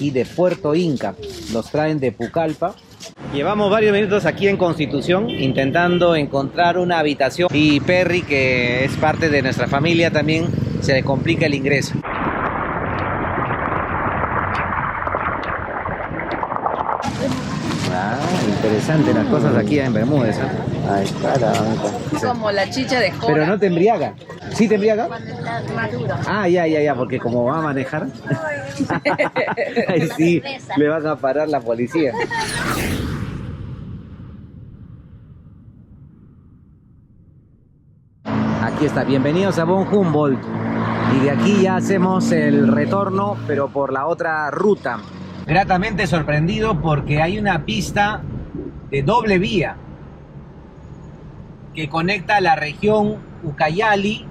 aquí de Puerto Inca. Los traen de Pucallpa. Llevamos varios minutos aquí en Constitución intentando encontrar una habitación y Perry, que es parte de nuestra familia, también se le complica el ingreso. Interesante las cosas aquí en Bermúdez, ¿eh? Ay, caramba. Como la chicha de jora. Pero no te embriaga. ¿Sí te embriaga? Cuando está maduro. Ah, ya, porque como va a manejar. Ay, sí, le van a parar la policía. Aquí está, bienvenidos a Von Humboldt. Y de aquí ya hacemos el retorno, pero por la otra ruta. Gratamente sorprendido porque hay una pista de doble vía que conecta la región Ucayali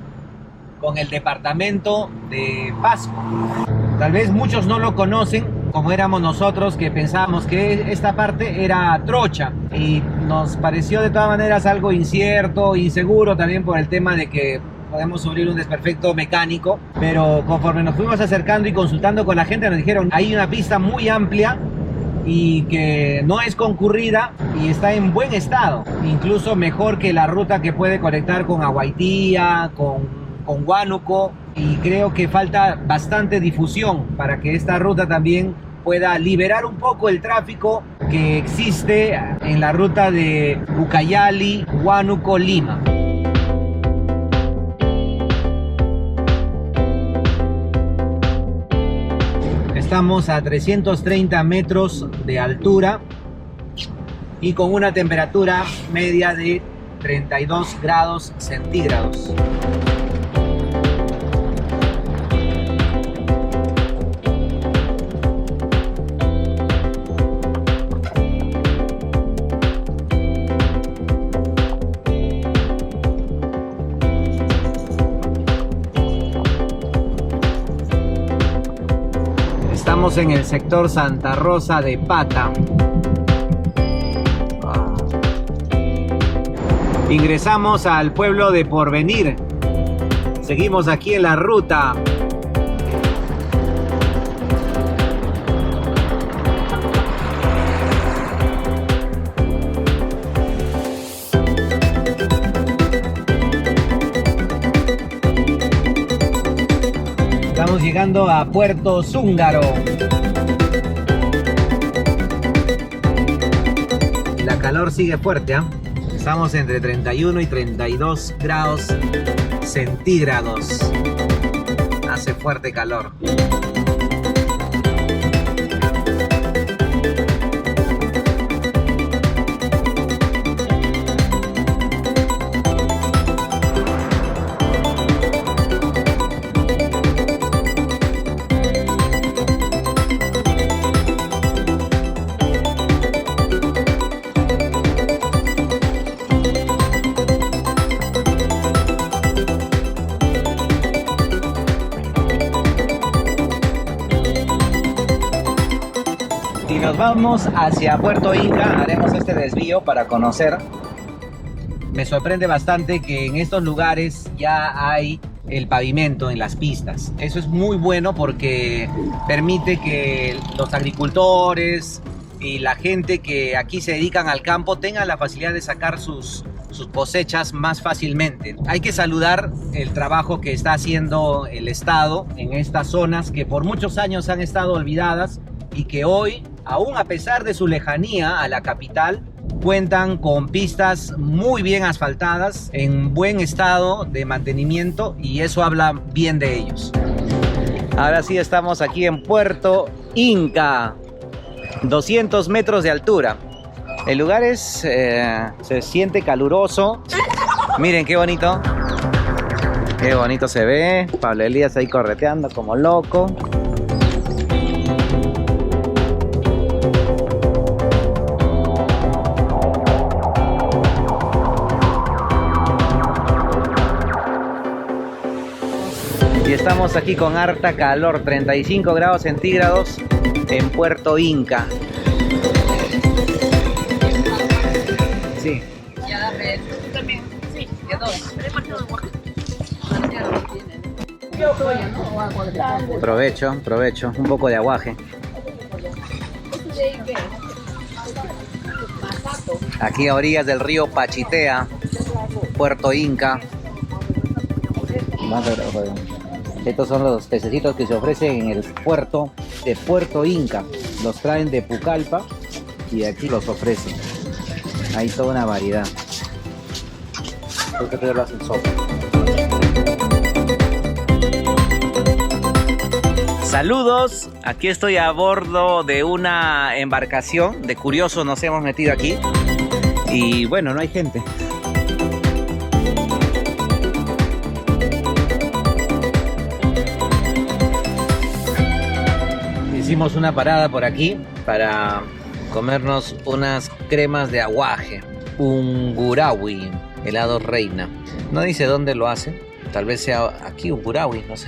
con el departamento de Pasco. Tal vez muchos no lo conocen, como éramos nosotros, que pensábamos que esta parte era trocha, y nos pareció de todas maneras algo incierto, inseguro, también por el tema de que podemos sufrir un desperfecto mecánico. Pero conforme nos fuimos acercando y consultando con la gente, nos dijeron hay una pista muy amplia y que no es concurrida y está en buen estado, incluso mejor que la ruta que puede conectar con Aguaitía, con Huánuco, y creo que falta bastante difusión para que esta ruta también pueda liberar un poco el tráfico que existe en la ruta de Ucayali, Huánuco, Lima. Estamos a 330 metros de altura y con una temperatura media de 32 grados centígrados. Estamos en el sector Santa Rosa de Pata. Ingresamos al pueblo de Porvenir. Seguimos aquí en la ruta. Estamos llegando a Puerto Zúngaro. La calor sigue fuerte, ¿eh? Estamos entre 31 y 32 grados centígrados. Hace fuerte calor. Nos vamos hacia Puerto Inca, haremos este desvío para conocer. Me sorprende bastante que en estos lugares ya hay el pavimento en las pistas. Eso es muy bueno porque permite que los agricultores y la gente que aquí se dedican al campo tengan la facilidad de sacar sus cosechas más fácilmente. Hay que saludar el trabajo que está haciendo el Estado en estas zonas que por muchos años han estado olvidadas y que hoy, aún a pesar de su lejanía a la capital, cuentan con pistas muy bien asfaltadas, en buen estado de mantenimiento, y eso habla bien de ellos. Ahora sí estamos aquí en Puerto Inca, 200 metros de altura. El lugar se siente caluroso. Miren qué bonito. Qué bonito se ve. Pablo Elías ahí correteando como loco. Y estamos aquí con harta calor, 35 grados centígrados en Puerto Inca. Sí. Ya, tú también. Sí, de dos. Provecho, provecho. Un poco de aguaje. Aquí a orillas del río Pachitea, Puerto Inca. Estos son los pececitos que se ofrecen en el puerto de Puerto Inca. Los traen de Pucallpa y aquí los ofrecen. Hay toda una variedad. Creo que lo hacen sopa. Saludos, aquí estoy a bordo de una embarcación. De curioso nos hemos metido aquí. Y bueno, no hay gente. Hicimos una parada por aquí para comernos unas cremas de aguaje, Ungurawi, helado reina. No dice dónde lo hace, tal vez sea aquí Ungurawi, no sé.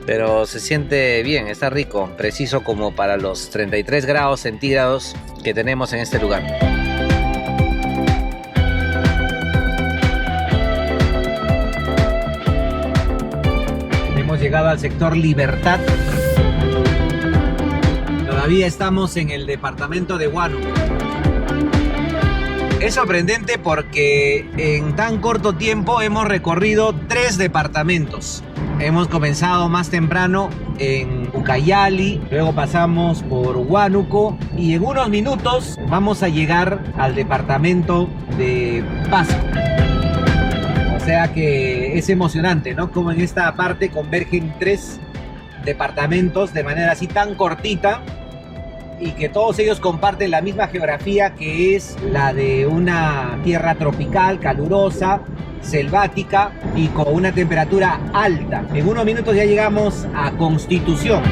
Pero se siente bien, está rico, preciso como para los 33 grados centígrados que tenemos en este lugar. Hemos llegado al sector Libertad. Todavía estamos en el departamento de Huánuco. Es sorprendente porque en tan corto tiempo hemos recorrido 3 departamentos. Hemos comenzado más temprano en Ucayali, luego pasamos por Huánuco y en unos minutos vamos a llegar al departamento de Pasco. O sea que es emocionante, ¿no? Como en esta parte convergen 3 departamentos de manera así tan cortita y que todos ellos comparten la misma geografía, que es la de una tierra tropical, calurosa, selvática y con una temperatura alta. En unos minutos ya llegamos a Constitución.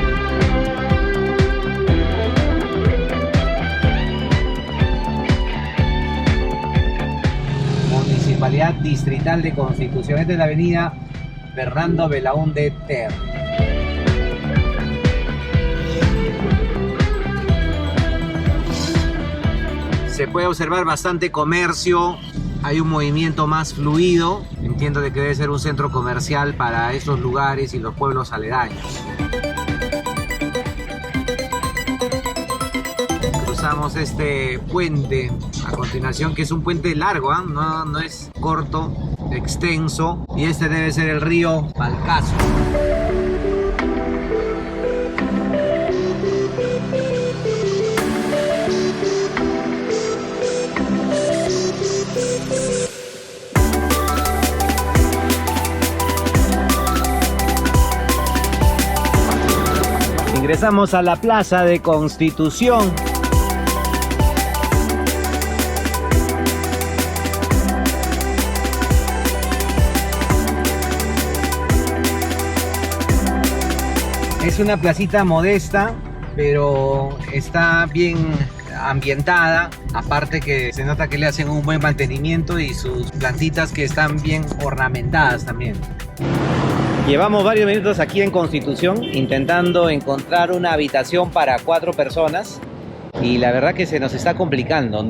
Municipalidad Distrital de Constitución. Esta es la avenida Fernando Belaúnde Ter. Se puede observar bastante comercio, hay un movimiento más fluido. Entiendo de que debe ser un centro comercial para estos lugares y los pueblos aledaños. Cruzamos este puente a continuación, que es un puente largo, ¿eh? No es corto, extenso, y este debe ser el río Balcazo. Ingresamos a la Plaza de Constitución. Es una placita modesta, pero está bien ambientada. Aparte que se nota que le hacen un buen mantenimiento y sus plantitas que están bien ornamentadas también. Llevamos varios minutos aquí en Constitución intentando encontrar una habitación para 4 personas y la verdad que se nos está complicando.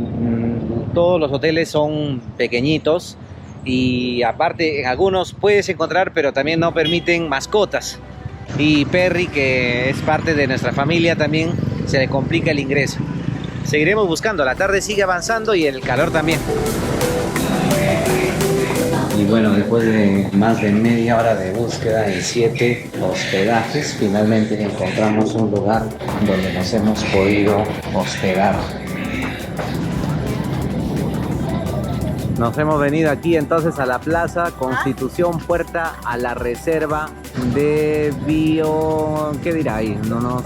Todos los hoteles son pequeñitos y aparte en algunos puedes encontrar, pero también no permiten mascotas. Y Perry, que es parte de nuestra familia, también se le complica el ingreso. Seguiremos buscando, la tarde sigue avanzando y el calor también. Y bueno, después de más de media hora de búsqueda y 7 hospedajes, finalmente encontramos un lugar donde nos hemos podido hospedar. Nos hemos venido aquí entonces a la Plaza Constitución, puerta a la reserva de bio... ¿Qué dirá ahí? No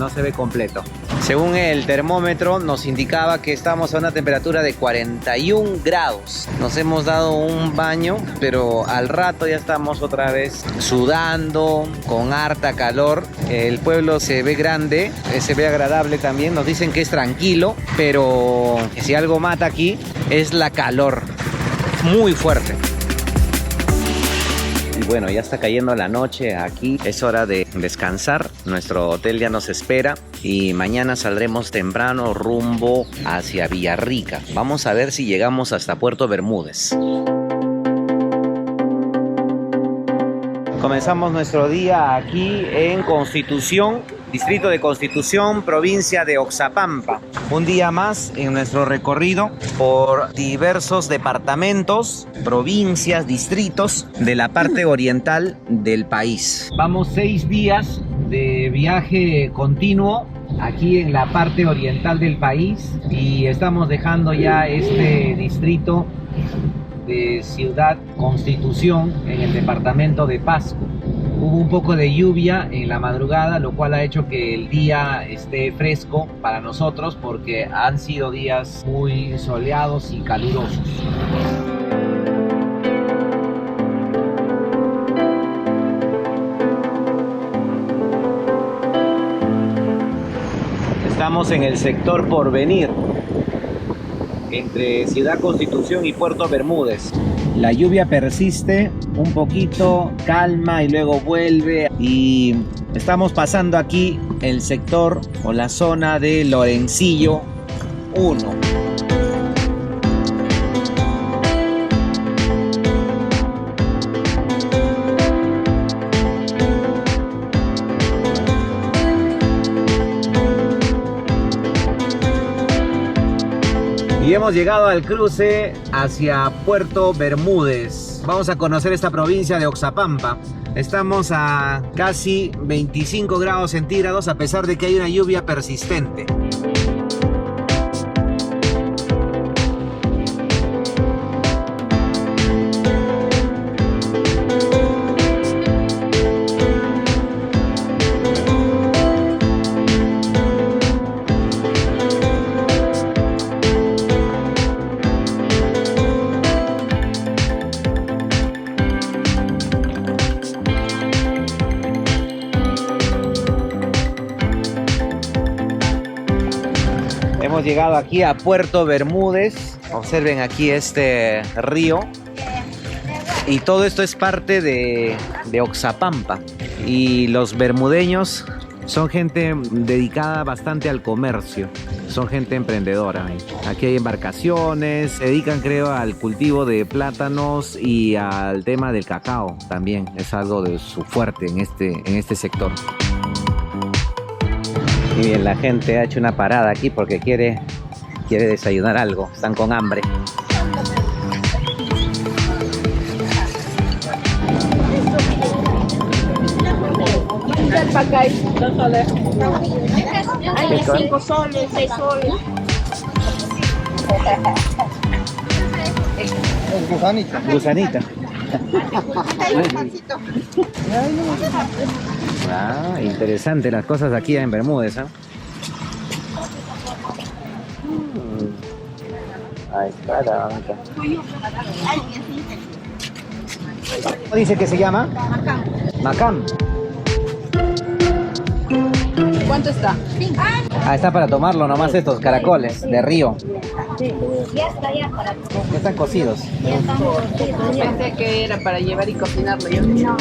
se ve completo. Según el termómetro nos indicaba que estamos a una temperatura de 41 grados. Nos hemos dado un baño, pero al rato ya estamos otra vez sudando, con harta calor. El pueblo se ve grande, se ve agradable también. Nos dicen que es tranquilo, pero si algo mata aquí es la calor. Muy fuerte. Y bueno, ya está cayendo la noche aquí. Es hora de descansar. Nuestro hotel ya nos espera. Y mañana saldremos temprano rumbo hacia Villarrica. Vamos a ver si llegamos hasta Puerto Bermúdez. Comenzamos nuestro día aquí en Constitución, Distrito de Constitución, provincia de Oxapampa. Un día más en nuestro recorrido por diversos departamentos, provincias, distritos de la parte oriental del país. Vamos 6 días de viaje continuo aquí en la parte oriental del país y estamos dejando ya este distrito de Ciudad Constitución en el departamento de Pasco. Hubo un poco de lluvia en la madrugada, lo cual ha hecho que el día esté fresco para nosotros porque han sido días muy soleados y calurosos. Estamos en el sector Porvenir, entre Ciudad Constitución y Puerto Bermúdez. La lluvia persiste un poquito, calma y luego vuelve. Y estamos pasando aquí el sector o la zona de Lorencillo 1. Y hemos llegado al cruce hacia Puerto Bermúdez. Vamos a conocer esta provincia de Oxapampa. Estamos a casi 25 grados centígrados a pesar de que hay una lluvia persistente. Hemos llegado aquí a Puerto Bermúdez. Observen aquí este río. Y todo esto es parte de Oxapampa. Y los bermudeños son gente dedicada bastante al comercio. Son gente emprendedora. Aquí hay embarcaciones. Se dedican, creo, al cultivo de plátanos y al tema del cacao. También es algo de su fuerte en este sector. Y bien, la gente ha hecho una parada aquí porque quiere desayunar algo. Están con hambre. Hay de 5 soles, 6 soles. Gusanita. Gusanita. Ah, interesante las cosas aquí en Bermúdez, ¿eh? Ahí está la banca. ¿Cómo dice que se llama? Macam. Macam. ¿Cuánto está? Ah, está para tomarlo nomás estos caracoles de río. Ya está, ya para. Ya están cocidos. Ya estamos cocidos. Pensé que era para llevar y cocinarlo yo. No.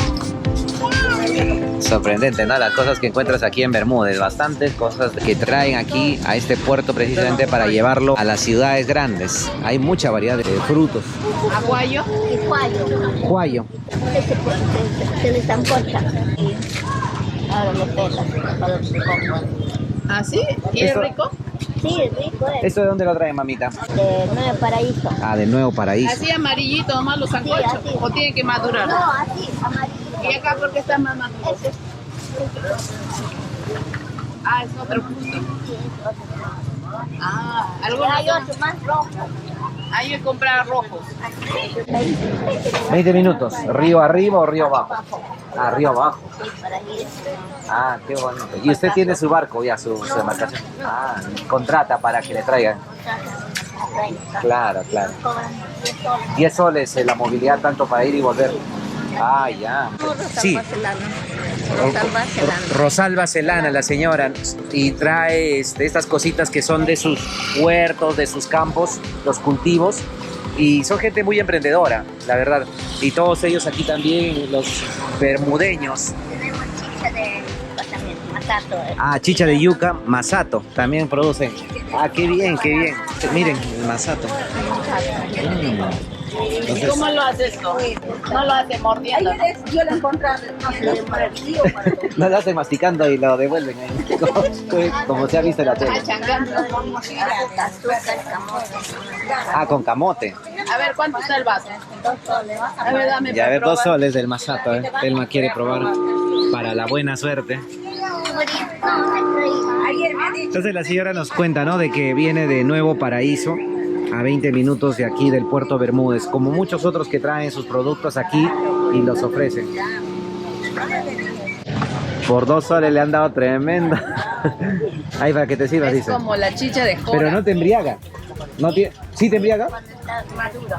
Sorprendente, ¿no? Las cosas que encuentras aquí en Bermúdez. Bastantes cosas que traen aquí a este puerto precisamente para llevarlo a las ciudades grandes. Hay mucha variedad de frutos. Aguayo. Y cuayo. Cuayo. Se les sancocha. Ahora lo pelas para los coman. ¿Ah, sí? ¿Y es Esto- rico? Sí, es rico, es. ¿Esto de dónde lo trae, mamita? De Nuevo Paraíso. Ah, de Nuevo Paraíso. Así amarillito nomás los sancochos. Sí, así. ¿O tiene que madurar? No, así, amarillo. ¿Y acá por qué está más maduro? Ese es Ah, es otro fruto. Ah, y algunos hay son- otro más rojo. Hay que comprar rojos. 20 minutos. ¿Río arriba o río abajo? Ah, río abajo. Sí, para ir. Ah, qué bonito. Y usted tiene su barco ya, su embarcación. Ah, contrata para que le traigan. Claro, claro. Cobran 10 soles. 10 soles la movilidad tanto para ir y volver. Ah, ya. Sí. Rosalba Celana. Rosalba Celana, la señora, y trae estas cositas que son de sus huertos, de sus campos, los cultivos, y son gente muy emprendedora, la verdad. Y todos ellos aquí también, los bermudeños. Tenemos chicha de también, masato. Ah, chicha de yuca, masato, también producen. Ah, qué bien, qué bien. Miren, el masato. ¿Y cómo lo haces esto? No lo hace mordiendo, ¿no? Yo lo encontré maravilloso para No lo hacen masticando y lo devuelven ahí, como se ha visto en la tele. Achangando. Ah, con camote. A ver, ¿cuánto está el vaso? A ver, dame Y a para ver, 2 probar. soles del masato, ¿eh? Telma quiere probar para la buena suerte. Entonces la señora nos cuenta, ¿no? De que viene de Nuevo Paraíso, a 20 minutos de aquí del puerto Bermúdez, como muchos otros que traen sus productos aquí y los ofrecen. Por 2 soles le han dado tremenda. Ahí para que te sirvas, Es dice. como la chicha de jora. Pero no te embriaga. No tiene... ¿Sí te embriaga?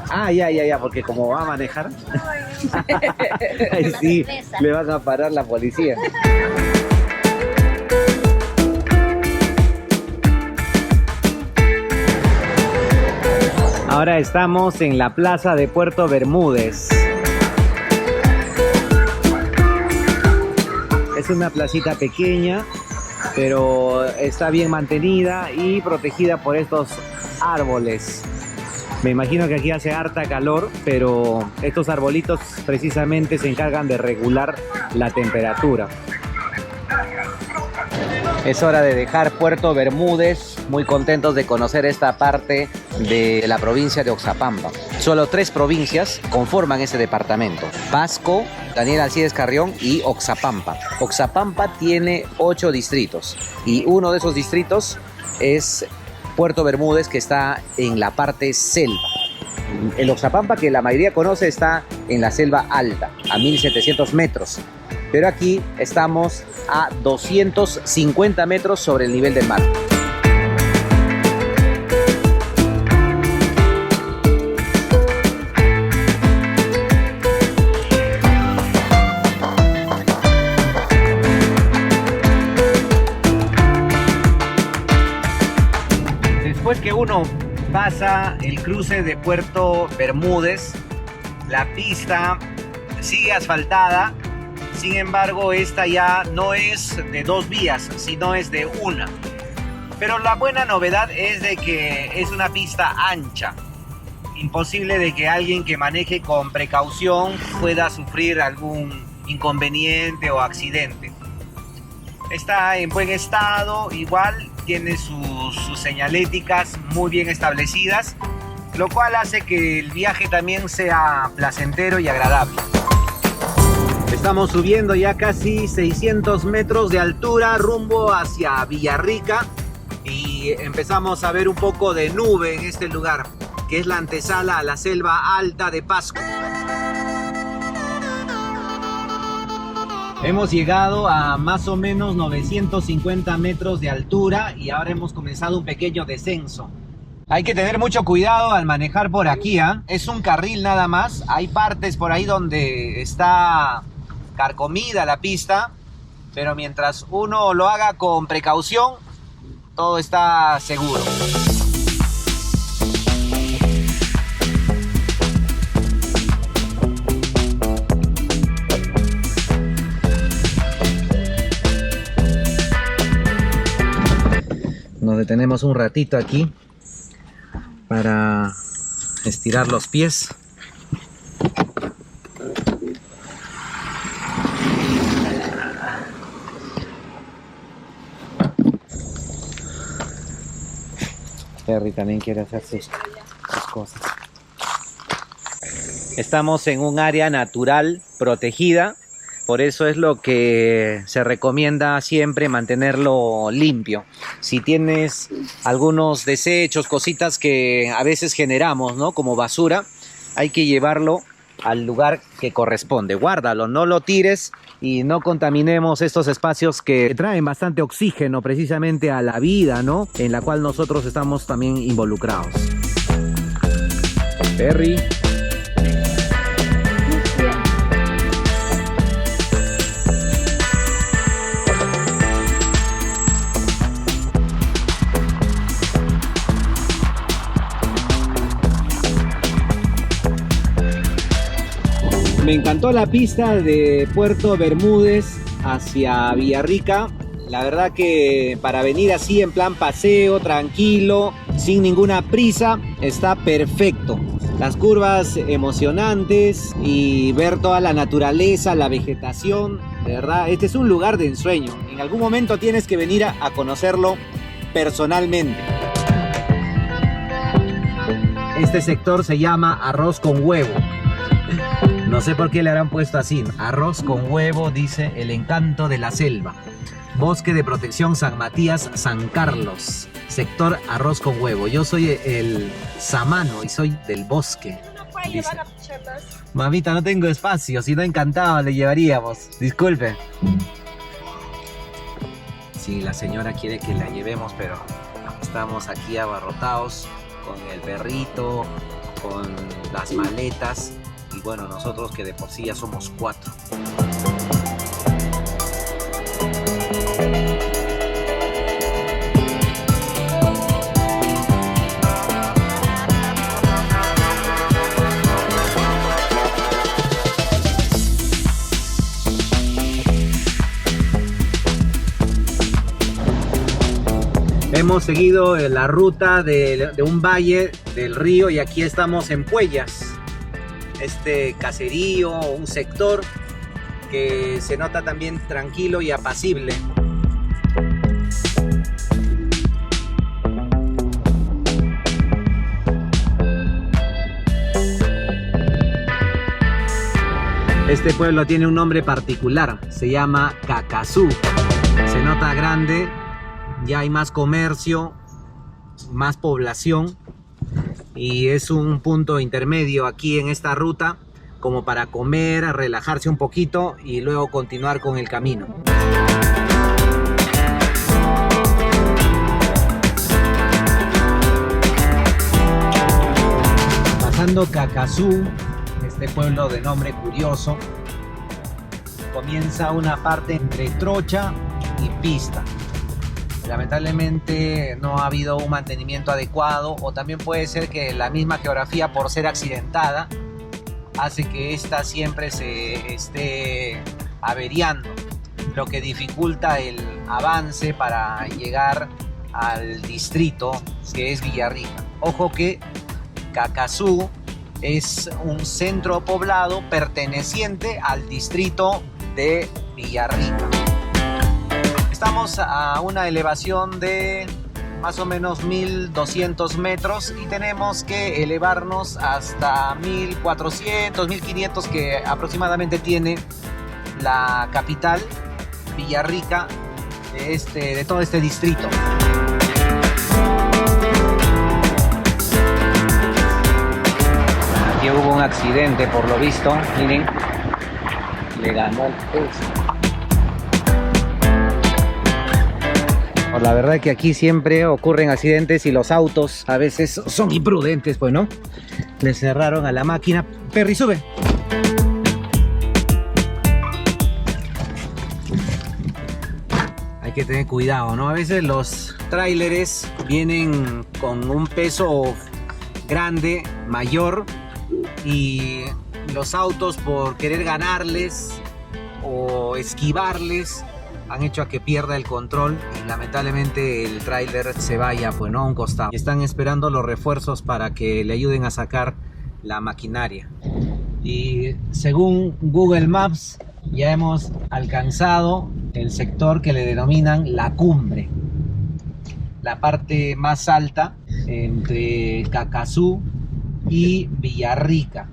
Ah, ya, porque como va a manejar. Ay, sí, le van a parar la policía. Ahora estamos en la plaza de Puerto Bermúdez. Es una placita pequeña, pero está bien mantenida y protegida por estos árboles. Me imagino que aquí hace harta calor, pero estos arbolitos precisamente se encargan de regular la temperatura. Es hora de dejar Puerto Bermúdez, muy contentos de conocer esta parte de la provincia de Oxapampa. Solo 3 provincias conforman ese departamento: Pasco, Daniel Alcides Carrión y Oxapampa. Oxapampa tiene 8 distritos y uno de esos distritos es Puerto Bermúdez, que está en la parte selva. El Oxapampa, que la mayoría conoce, está en la selva alta, a 1700 metros. Pero aquí estamos a 250 metros sobre el nivel del mar. Después que uno pasa el cruce de Puerto Bermúdez, la pista sigue asfaltada. Sin embargo, esta ya no es de 2 vías, sino es de 1. Pero la buena novedad es de que es una pista ancha. Imposible de que alguien que maneje con precaución pueda sufrir algún inconveniente o accidente. Está en buen estado, igual tiene sus señaléticas muy bien establecidas, lo cual hace que el viaje también sea placentero y agradable. Estamos subiendo ya casi 600 metros de altura rumbo hacia Villarrica y empezamos a ver un poco de nube en este lugar, que es la antesala a la selva alta de Pasco. Hemos llegado a más o menos 950 metros de altura y ahora hemos comenzado un pequeño descenso. Hay que tener mucho cuidado al manejar por aquí, ¿eh? Es un carril nada más. Hay partes por ahí donde está carcomida la pista, pero mientras uno lo haga con precaución, todo está seguro. Nos detenemos un ratito aquí para estirar los pies. Terry también quiere hacer sus cosas. Estamos en un área natural protegida, por eso es lo que se recomienda siempre mantenerlo limpio. Si tienes algunos desechos, cositas que a veces generamos, ¿no? Como basura, hay que llevarlo al lugar que corresponde. Guárdalo, no lo tires y no contaminemos estos espacios que traen bastante oxígeno precisamente a la vida, ¿no? En la cual nosotros estamos también involucrados. Perry. Me encantó la pista de Puerto Bermúdez hacia Villarrica. La verdad que para venir así en plan paseo, tranquilo, sin ninguna prisa, está perfecto. Las curvas emocionantes y ver toda la naturaleza, la vegetación, de verdad, este es un lugar de ensueño. En algún momento tienes que venir a conocerlo personalmente. Este sector se llama Arroz con Huevo. No sé por qué le habrán puesto así, ¿no? Arroz con Huevo, dice el encanto de la selva. Bosque de Protección San Matías, San Carlos. Sector Arroz con Huevo. Yo soy el samano y soy del bosque. ¿No puede llevar a pichadas? Mamita, no tengo espacio, si no encantado le llevaríamos. Disculpe. Sí, la señora quiere que la llevemos, pero estamos aquí abarrotados con el perrito, con las maletas y bueno, nosotros que de por sí ya somos 4. Hemos seguido la ruta de un valle del río y aquí estamos en Puellas. Este caserío, un sector que se nota también tranquilo y apacible. Este pueblo tiene un nombre particular, se llama Cacazú. Se nota grande. Ya hay más comercio, más población y es un punto intermedio aquí en esta ruta como para comer, relajarse un poquito y luego continuar con el camino. Pasando Cacazú, este pueblo de nombre curioso, comienza una parte entre trocha y pista. Lamentablemente no ha habido un mantenimiento adecuado o también puede ser que la misma geografía, por ser accidentada, hace que esta siempre se esté averiando, lo que dificulta el avance para llegar al distrito que es Villarrica. Ojo que Cacazú es un centro poblado perteneciente al distrito de Villarrica. Estamos a una elevación de más o menos 1200 metros y tenemos que elevarnos hasta 1400, 1500 que aproximadamente tiene la capital, Villarrica, de todo este distrito. Aquí hubo un accidente por lo visto, miren, le ganó el peso. La verdad es que aquí siempre ocurren accidentes y los autos a veces son imprudentes, pues, ¿no? Le cerraron a la máquina. Perry, sube. Hay que tener cuidado, ¿no? A veces los tráileres vienen con un peso grande, mayor, y los autos por querer ganarles o esquivarles han hecho a que pierda el control y lamentablemente el tráiler se vaya, pues, no, a un costado. Y están esperando los refuerzos para que le ayuden a sacar la maquinaria. Y según Google Maps ya hemos alcanzado el sector que le denominan la cumbre, la parte más alta entre Cacazú y Villarrica.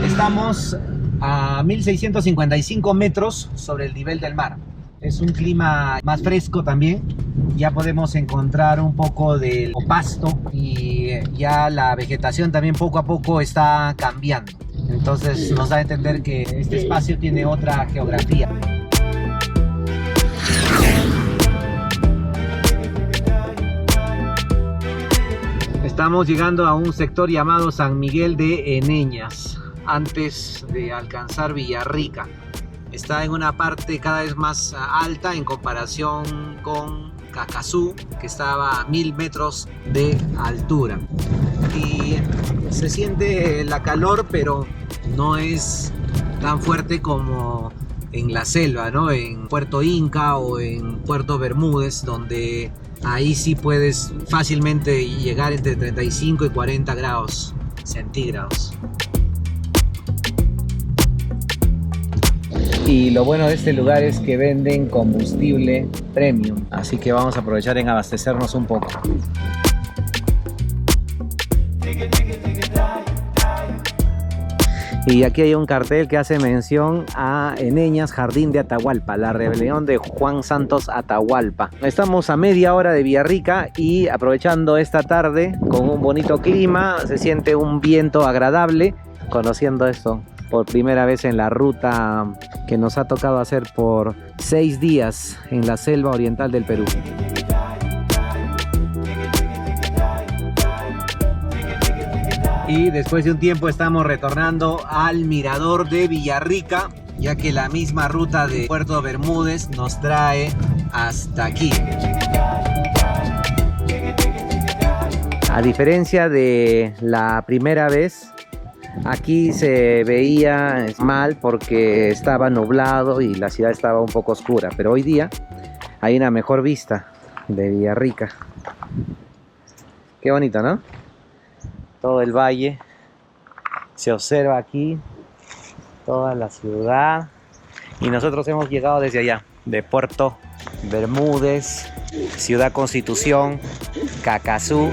Estamos a 1655 metros sobre el nivel del mar. Es un clima más fresco también. Ya podemos encontrar un poco del pasto y ya la vegetación también poco a poco está cambiando. Entonces nos da a entender que este espacio tiene otra geografía. Estamos llegando a un sector llamado San Miguel de Eneñas, antes de alcanzar Villarrica. Está en una parte cada vez más alta en comparación con Cacazú, que estaba a 1000 metros de altura. Y se siente la calor, pero no es tan fuerte como en la selva, ¿no? En Puerto Inca o en Puerto Bermúdez, donde ahí sí puedes fácilmente llegar entre 35 y 40 grados centígrados. Y lo bueno de este lugar es que venden combustible premium, así que vamos a aprovechar en abastecernos un poco. Y aquí hay un cartel que hace mención a Eneñas Jardín de Atahualpa, la rebelión de Juan Santos Atahualpa. Estamos a media hora de Villarrica y aprovechando esta tarde con un bonito clima, se siente un viento agradable, conociendo esto por primera vez en la ruta que nos ha tocado hacer por 6 días en la selva oriental del Perú. Y después de un tiempo estamos retornando al mirador de Villarrica, ya que la misma ruta de Puerto Bermúdez nos trae hasta aquí. A diferencia de la primera vez, aquí se veía mal porque estaba nublado y la ciudad estaba un poco oscura, pero hoy día hay una mejor vista de Villarrica. Qué bonito, ¿no? Todo el valle, se observa aquí toda la ciudad y nosotros hemos llegado desde allá, de Puerto Bermúdez, Ciudad Constitución, Cacazú.